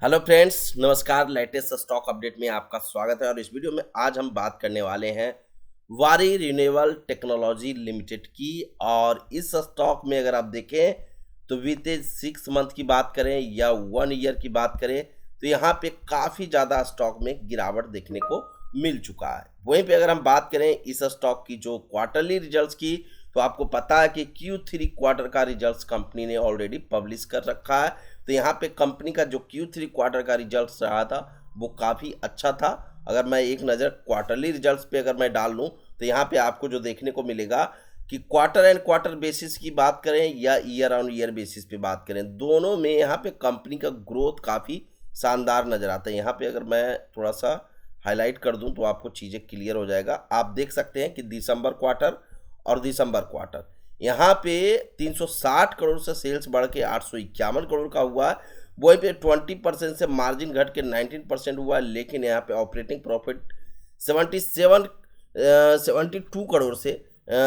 Hello friends, नमस्कार। Latest stock update में आपका स्वागत है और इस वीडियो में आज हम बात करने वाले हैं वारी रिन्यूएबल टेक्नोलॉजी लिमिटेड की। और इस स्टॉक में अगर आप देखें तो बीते 6 मंथ की बात करें या 1 ईयर की बात करें तो यहाँ पे काफ़ी ज़्यादा स्टॉक में गिरावट देखने को मिल चुका है। वहीं पे अगर हम बात करें इस स्टॉक की जो क्वार्टरली रिजल्ट्स की, तो आपको पता है कि Q3 क्वार्टर का रिजल्ट्स कंपनी ने ऑलरेडी पब्लिश कर रखा है। तो यहाँ पे कंपनी का जो Q3 क्वार्टर का रिजल्ट्स रहा था वो काफ़ी अच्छा था। अगर मैं एक नज़र क्वार्टरली रिजल्ट्स पे अगर मैं डाल लूँ तो यहाँ पे आपको जो देखने को मिलेगा कि क्वार्टर एंड क्वार्टर बेसिस की बात करें या ईयर ऑन ईयर बेसिस पे बात करें, दोनों में यहाँ पे कंपनी का ग्रोथ काफ़ी शानदार नज़र आता है। यहाँ पे अगर मैं थोड़ा सा हाईलाइट कर दूँ तो आपको चीज़ें क्लियर हो जाएगा। आप देख सकते हैं कि दिसंबर क्वार्टर और दिसंबर क्वार्टर यहाँ पे 360 करोड़ से सेल्स बढ़ के 851 करोड़ का हुआ है। वहीं पे 20% से मार्जिन घट के 19% हुआ है। लेकिन यहाँ पे ऑपरेटिंग प्रॉफिट 72 करोड़ से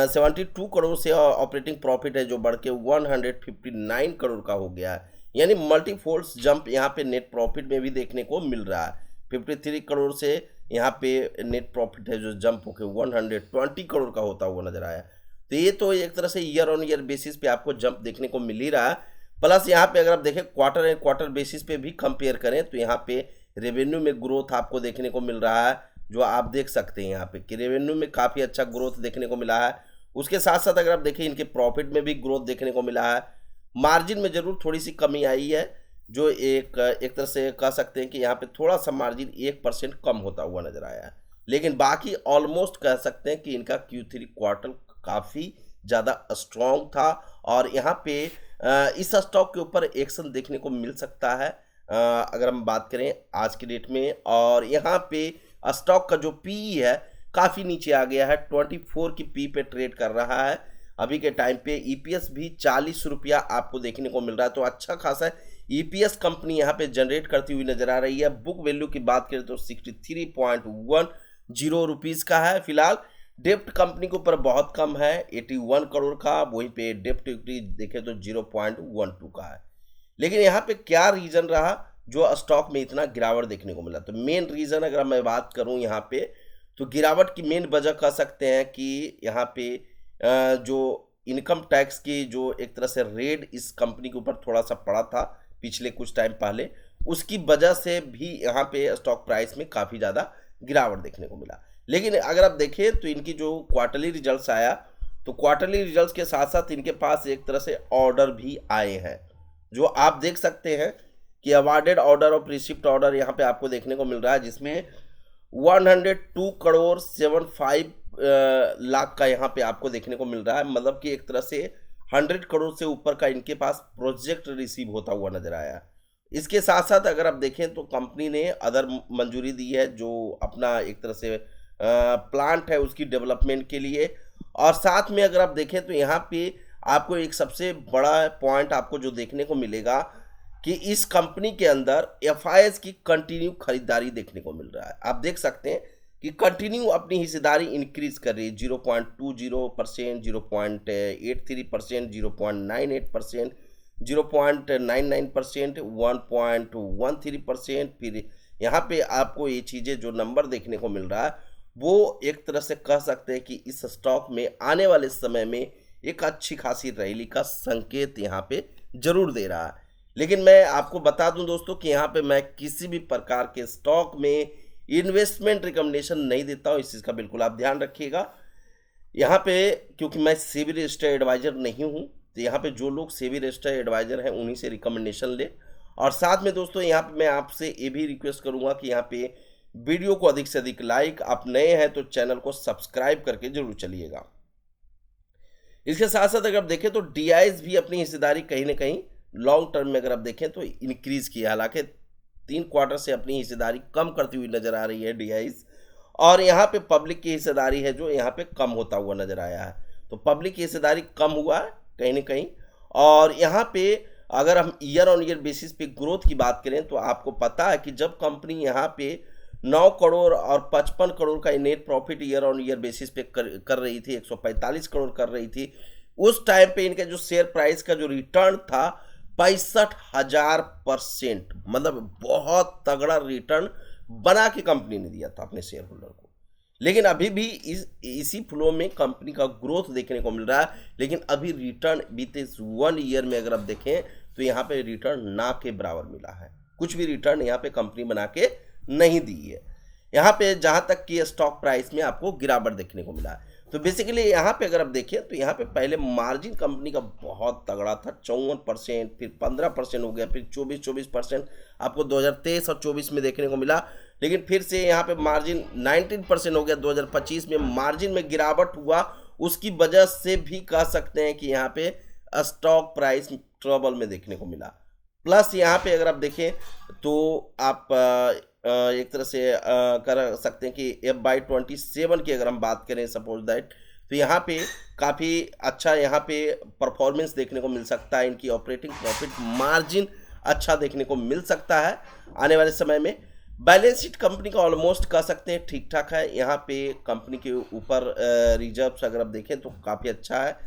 72 करोड़ से ऑपरेटिंग प्रॉफिट है जो बढ़ के 159 करोड़ का हो गया है। यानी मल्टीफोल्ड्स जंप यहाँ पे नेट प्रॉफिट में भी देखने को मिल रहा है। 53 करोड़ से यहाँ पे नेट प्रॉफिट है जो जंप होकर 120 करोड़ का होता हुआ नजर आया। तो ये तो एक तरह से ईयर ऑन ईयर बेसिस पे आपको जंप देखने को मिल ही रहा है। प्लस यहाँ पे अगर आप देखें क्वार्टर एंड क्वार्टर बेसिस पे भी कंपेयर करें तो यहाँ पे रेवेन्यू में ग्रोथ आपको देखने को मिल रहा है, जो आप देख सकते हैं यहाँ पे कि रेवेन्यू में काफ़ी अच्छा ग्रोथ देखने को मिला है। उसके साथ साथ अगर आप देखें इनके प्रॉफिट में भी ग्रोथ देखने को मिला है। मार्जिन में ज़रूर थोड़ी सी कमी आई है, जो एक तरह से कह सकते हैं कि यहाँ पे थोड़ा सा मार्जिन 1% कम होता हुआ नजर आया है। लेकिन बाकी ऑलमोस्ट कह सकते हैं कि इनका Q3 क्वार्टर काफ़ी ज़्यादा स्ट्रॉन्ग था और यहाँ पे इस स्टॉक के ऊपर एक्शन देखने को मिल सकता है अगर हम बात करें आज के डेट में। और यहाँ पे स्टॉक का जो पीई है काफ़ी नीचे आ गया है, 24 की पी पे ट्रेड कर रहा है अभी के टाइम पे। ईपीएस भी 40 रुपया आपको देखने को मिल रहा है, तो अच्छा खासा ईपीएस कंपनी यहाँ पे जनरेट करती हुई नजर आ रही है। बुक वैल्यू की बात करें तो 63.10 रुपीज़ का है फिलहाल। डेप्ट कंपनी के ऊपर बहुत कम है, 81 करोड़ का। वहीं पे डेप्ट इक्विटी देखें तो 0.12 का है। लेकिन यहाँ पे क्या रीज़न रहा जो स्टॉक में इतना गिरावट देखने को मिला? तो मेन रीज़न अगर मैं बात करूँ यहाँ पे तो गिरावट की मेन वजह कह सकते हैं कि यहाँ पे जो इनकम टैक्स की जो एक तरह से रेड इस कंपनी के ऊपर थोड़ा सा पड़ा था पिछले कुछ टाइम पहले, उसकी वजह से भी यहाँ पे स्टॉक प्राइस में काफ़ी ज़्यादा गिरावट देखने को मिला। लेकिन अगर आप देखें तो इनकी जो क्वार्टरली रिजल्ट्स आया तो क्वार्टरली रिजल्ट्स के साथ साथ इनके पास एक तरह से ऑर्डर भी आए हैं, जो आप देख सकते हैं कि अवार्डेड ऑर्डर और रिसिप्ट ऑर्डर यहाँ पे आपको देखने को मिल रहा है, जिसमें 102 करोड़ 75 लाख का यहाँ पे आपको देखने को मिल रहा है। मतलब कि एक तरह से 100 करोड़ से ऊपर का इनके पास प्रोजेक्ट रिसीव होता हुआ नजर आया। इसके साथ साथ अगर आप देखें तो कंपनी ने अदर मंजूरी दी है जो अपना एक तरह से प्लांट है उसकी डेवलपमेंट के लिए। और साथ में अगर आप देखें तो यहाँ पे आपको एक सबसे बड़ा पॉइंट आपको जो देखने को मिलेगा कि इस कंपनी के अंदर एफआईएस की कंटिन्यू खरीदारी देखने को मिल रहा है। आप देख सकते हैं कि कंटिन्यू अपनी हिस्सेदारी इंक्रीज कर रही है, 0.20%, 0.83%, 0.98%, 0.99%, 1.13%। फिर यहाँ पे आपको ये चीज़ें जो नंबर देखने को मिल रहा है वो एक तरह से कह सकते हैं कि इस स्टॉक में आने वाले समय में एक अच्छी खासी रैली का संकेत यहाँ पे जरूर दे रहा है। लेकिन मैं आपको बता दूं दोस्तों कि यहाँ पे मैं किसी भी प्रकार के स्टॉक में इन्वेस्टमेंट रिकमेंडेशन नहीं देता हूँ, इस चीज़ का बिल्कुल आप ध्यान रखिएगा। यहाँ पे क्योंकि मैं सेबी रजिस्टर्ड एडवाइजर नहीं हूँ, तो यहाँ पे जो लोग सेबी रजिस्टर्ड एडवाइजर हैं उन्हीं से रिकमेंडेशन ले। और साथ में दोस्तों यहाँ पे मैं आपसे ये भी रिक्वेस्ट करूँगा कि यहाँ पे वीडियो को अधिक से अधिक लाइक, आप नए हैं तो चैनल को सब्सक्राइब करके जरूर चलिएगा। इसके साथ साथ अगर आप देखें तो डीआईएस भी अपनी हिस्सेदारी कहीं ना कहीं लॉन्ग टर्म में अगर आप देखें तो इंक्रीज की है। हालांकि 3 क्वार्टर से अपनी हिस्सेदारी कम करती हुई नजर आ रही है डीआईएस। और यहाँ पे पब्लिक की हिस्सेदारी है जो यहाँ पे कम होता हुआ नजर आया है। तो पब्लिक की हिस्सेदारी कम हुआ है कहीं ना कहीं। और यहाँ पे अगर हम ईयर ऑन ईयर बेसिस पे ग्रोथ की बात करें तो आपको पता है कि जब कंपनी यहाँ पे 9 करोड़ और 55 करोड़ का net profit year on year basis पे कर रही थी, 145 करोड़ कर रही थी, उस टाइम पे इनका जो शेयर प्राइस का जो रिटर्न था 65,000%, मतलब बहुत तगड़ा रिटर्न बना के कंपनी ने दिया था अपने शेयर होल्डर को। लेकिन अभी भी इसी फ्लो में कंपनी का ग्रोथ देखने को मिल रहा है, लेकिन अभी रिटर्न बीते 1 ईयर में अगर आप देखें तो यहाँ पे रिटर्न ना के बराबर मिला है। कुछ भी रिटर्न यहाँ पे कंपनी बना के नहीं दी है। यहाँ पे जहाँ तक कि स्टॉक प्राइस में आपको गिरावट देखने को मिला है। तो बेसिकली यहाँ पे अगर आप देखें तो यहाँ पे पहले मार्जिन कंपनी का बहुत तगड़ा था, 54%, फिर 15% हो गया, फिर 24% आपको 2023 और 24 में देखने को मिला। लेकिन फिर से यहाँ पे मार्जिन 19% हो गया 2025 में। मार्जिन में गिरावट हुआ, उसकी वजह से भी कह सकते हैं कि यहाँ पे स्टॉक प्राइस ट्रबल में देखने को मिला। प्लस यहाँ पे अगर आप देखें तो आप एक तरह से कर सकते हैं कि FY27 की अगर हम बात करें सपोज दैट, तो यहाँ पे काफ़ी अच्छा यहाँ पे परफॉर्मेंस देखने को मिल सकता है। इनकी ऑपरेटिंग प्रॉफिट मार्जिन अच्छा देखने को मिल सकता है आने वाले समय में। बैलेंस शीट कंपनी का ऑलमोस्ट कह सकते हैं ठीक ठाक है। यहाँ पे कंपनी के ऊपर रिजर्व्स अगर आप देखें तो काफ़ी अच्छा है।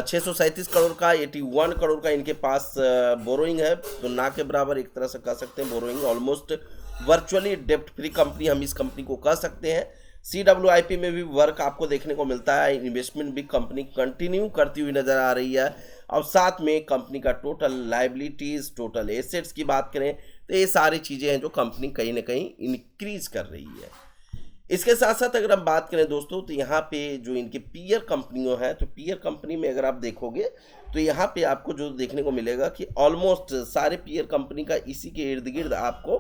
637 करोड़ का, 81 करोड़ का इनके पास बोरोइंग है, तो ना के बराबर एक तरह से कह सकते हैं। बोरोइंग ऑलमोस्ट वर्चुअली डेप्ट फ्री कंपनी हम इस कंपनी को कह सकते हैं। CWIP में भी वर्क आपको देखने को मिलता है। इन्वेस्टमेंट भी कंपनी कंटिन्यू करती हुई नजर आ रही है। और साथ में कंपनी का टोटल लाइबिलिटीज, टोटल एसेट्स की बात करें तो ये सारी चीज़ें हैं जो कंपनी कहीं ना कहीं इंक्रीज कर रही है। इसके साथ साथ अगर हम बात करें दोस्तों तो यहाँ पे जो इनके पीयर कंपनियों हैं, तो पीयर कंपनी में अगर आप देखोगे तो यहाँ पे आपको जो देखने को मिलेगा कि ऑलमोस्ट सारे पीयर कंपनी का इसी के इर्द गिर्द आपको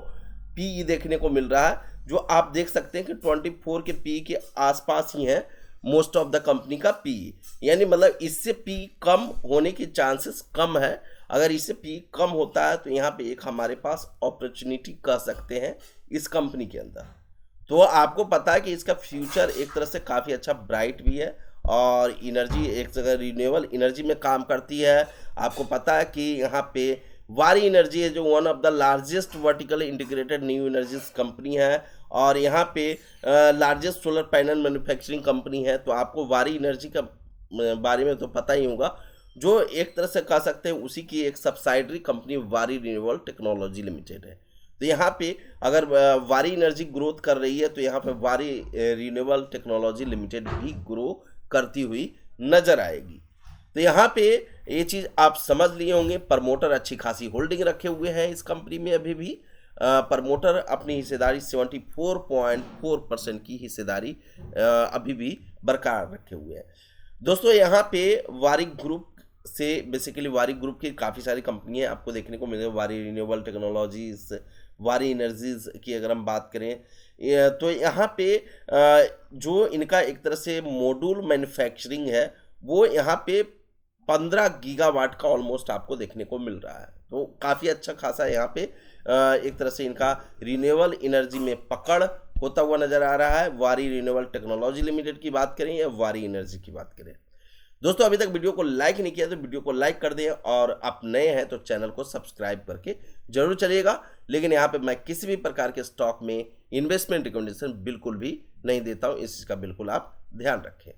पीई देखने को मिल रहा है, जो आप देख सकते हैं कि 24 के पी के आसपास ही है मोस्ट ऑफ द कंपनी का पी। यानी मतलब इससे पी कम होने के चांसेस कम है। अगर इससे पी कम होता है तो यहाँ पे एक हमारे पास अपॉर्चुनिटी कह सकते हैं इस कंपनी के अंदर। तो आपको पता है कि इसका फ्यूचर एक तरह से काफ़ी अच्छा ब्राइट भी है, और एनर्जी एक जगह रिन्यूएबल एनर्जी में काम करती है। आपको पता है कि यहाँ पे वारी एनर्जी है जो one of the largest vertical integrated new energies company है, और यहाँ पे largest solar panel manufacturing company है। तो आपको वारी एनर्जी का बारे में तो पता ही होगा, जो एक तरह से कह सकते हैं उसी की एक सब्साइडरी कंपनी वारी रिन्यूएबल टेक्नोलॉजी लिमिटेड है। तो यहाँ पे अगर वारी एनर्जी ग्रोथ कर रही है तो यहाँ पे वारी रिन्यूएबल टेक्नोलॉजी लिमिटेड भी ग्रो करती हुई नजर आएगी। तो यहाँ पे ये चीज़ आप समझ लिए होंगे। प्रमोटर अच्छी खासी होल्डिंग रखे हुए हैं इस कंपनी में। अभी भी प्रमोटर अपनी हिस्सेदारी 74.4% की हिस्सेदारी अभी भी बरकरार रखे हुए हैं। दोस्तों यहाँ पे वारी ग्रुप से बेसिकली वारी ग्रुप की काफ़ी सारी कंपनियां आपको देखने को मिलेगी। वारी रिन्यूएबल टेक्नोलॉजीज, वारी एनर्जीज की अगर हम बात करें तो यहाँ पे जो इनका एक तरह से मॉड्यूल मैन्युफैक्चरिंग है वो यहाँ पे 15 गीगावाट का ऑलमोस्ट आपको देखने को मिल रहा है। तो काफ़ी अच्छा खासा यहाँ पे एक तरह से इनका रिन्यूएबल एनर्जी में पकड़ होता हुआ नज़र आ रहा है। वारी रिन्यूएबल टेक्नोलॉजी लिमिटेड की बात करें या वारी एनर्जी की बात करें। दोस्तों अभी तक वीडियो को लाइक नहीं किया तो वीडियो को लाइक कर दें, और आप नए हैं तो चैनल को सब्सक्राइब करके जरूर चलिएगा। लेकिन यहाँ पे मैं किसी भी प्रकार के स्टॉक में इन्वेस्टमेंट रिकमेंडेशन बिल्कुल भी नहीं देता हूँ, इस चीज़ का बिल्कुल आप ध्यान रखें।